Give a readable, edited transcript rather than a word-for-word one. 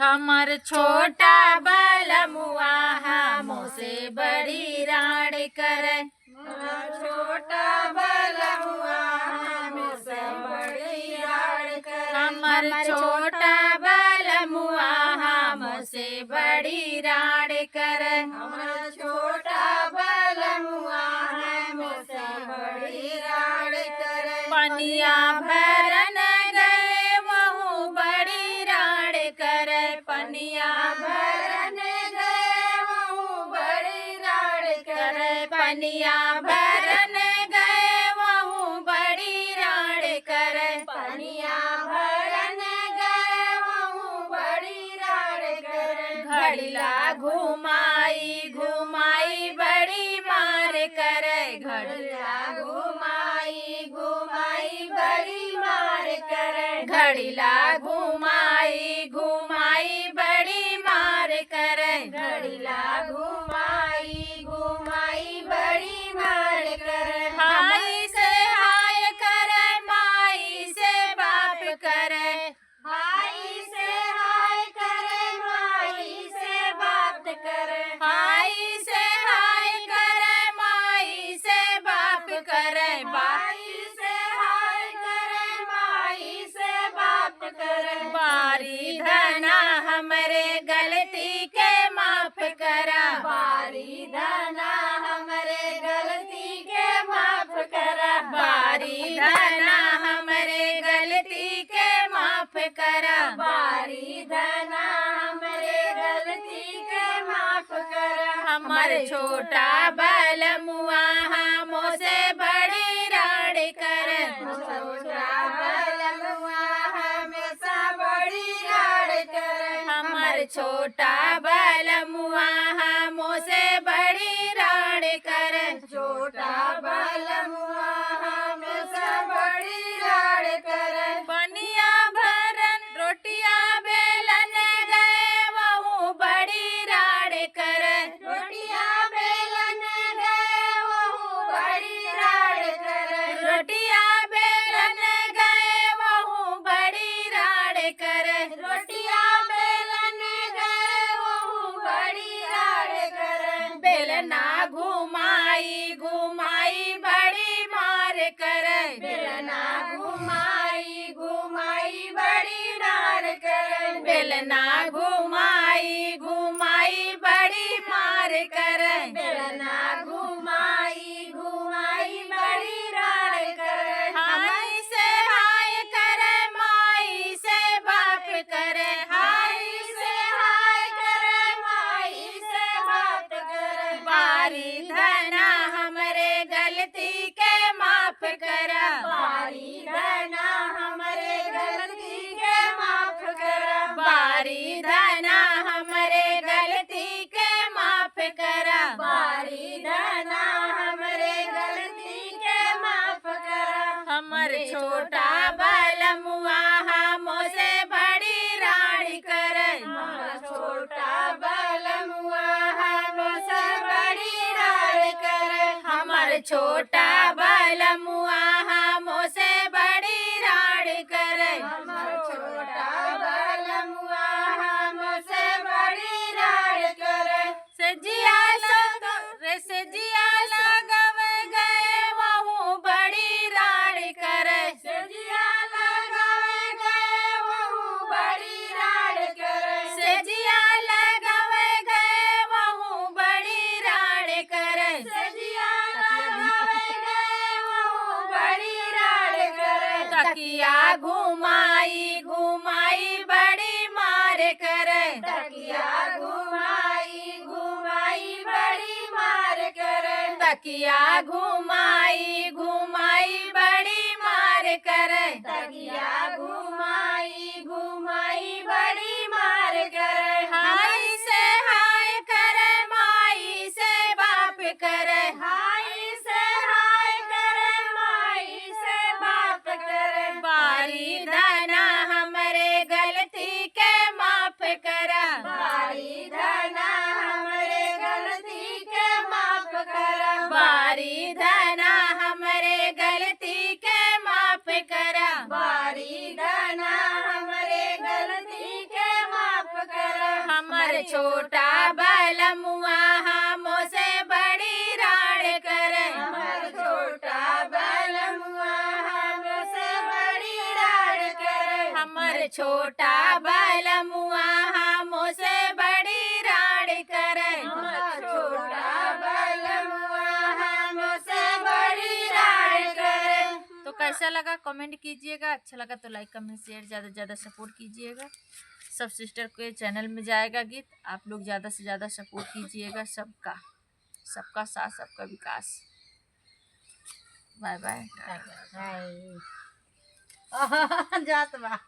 हमर छोटा बलमुआ हमो से बड़ी राड़ करे। हमर छोटा बलमुआ हमसे बड़ी राड़ करे। हमर छोटा बलमुआ हमसे बड़ी राड़ करे। हमर छोटा बलमुआ हमसे बड़ी राड़ करे। पनिया भरन गए वहू बड़ी राड़ करे। पनिया भरन गए वहू बड़ी राड़ करे। पनिया भरन गए वहू बड़ी राड़ करे। पनिया भरन गए वहू बड़ी राड़ करे। घड़िला घुमाई घुमाई बड़ी मार करे। घड़िला घुमाई घुमाई बड़ी मार करे। घड़िला घुमाई घुमाई बड़ी मार करे। घड़िला घुमाई घुमाई बड़ी मार करे। हाय से हाय करे माई से बाप करे। हाय से हाय करे माई से बात करे। हाय से हाय करे माई से बाप करे। माई से हाय करे माई से बात करे। बारी धना हमरे गलती के माफ करा। बारी धना हमरे गलती के माफ करा। बारी धना हमरे गलती के माफ करा। बारी धना हमरे गलती के माफ करा। हमर छोटा बलमुआ हमो से बड़ी राड़ करे। छोटा बलमुआ हमेशा बड़ी राड़ करे। हमर छोटा बलमुआ हमो से बड़ी राड़ करे। छोटा बलमुआ हमेशा बड़ी राड़ करे। पनिया भरन रोटिया बेलन गए वहू बड़ी राड़ करे। रोटिया बेलन गए वहू बड़ी राड़ करे। रोटिया बेलन गए वहू बड़ी राड़ करे। रोटिया बेलन गए वहू बड़ी राड़ करे। बेलना घुमाई घुमाई बड़ी मार करे। बेलना घुमाई घुमाई बड़ी राड़ करे। बेलना घुमाई घुमाई बड़ी मार करे। बेलना घुमाई घुमाई बड़ी राड़ करे। हाय से हाय करे माई से बाप करे। हाय से हाय करे माई से बात करे। बारी धना हमरे गलती के माफ करा। बारी धना हमरे गलती के माफ करा। बारी धना हमरे गलती के माफ करा। बारी धना हमरे गलती के माफ करा। हमर छोटा बलमुआ हमो से बड़ी राड़ करे। हमर छोटा बलमुआ हमसे बड़ी राड़ करे। हमर छोटा बलमुआ हमो से बड़ी राड़ करे। हमर छोटा बलमुआ हमसे बड़ी राड़ करे। सजिया सजिया लगवे गए वहू बड़ी राड़ करे। सजिया लगावे गए वहू बड़ी राड़ करे। सजिया लगवे गए वहू बड़ी राड़ करे। सजिया लगावे गए वहू बड़ी राड़ करे। तकिया घुमाई घुमाई बड़ी मार करे। तकिया घुमाई घुमाई बड़ी मार करे। तकिया घुमाई घुमाई बड़ी मार करे। तकिया घुमाई घुमाई बड़ी मार करे। हाय से हाय करे माई से बाप करे। हाय से हाय करे माई से बात करे। बारी धना हमरे गलती के माफ करा। बारी धना हमरे गलती के माफ करा। बारी धना हमरे गलती के माफ करा। बारी धना हमर छोटा बलमुआ हमसे बड़ी राड़ करे। हमर छोटा बलमुआ हमसे बड़ी राड़ करे। हमर छोटा बलमुआ हमसे बड़ी राड़ करे। हमर छोटा बलमुआ हमसे बड़ी राड़ करे। तो कैसा लगा कमेंट कीजिएगा, अच्छा लगा तो लाइक कमेंट शेयर ज़्यादा से ज़्यादा सपोर्ट कीजिएगा। सब सिस्टर के चैनल में जाएगा गीत, आप लोग ज़्यादा से ज़्यादा सपोर्ट कीजिएगा। सबका साथ सबका विकास। By by. जात बा।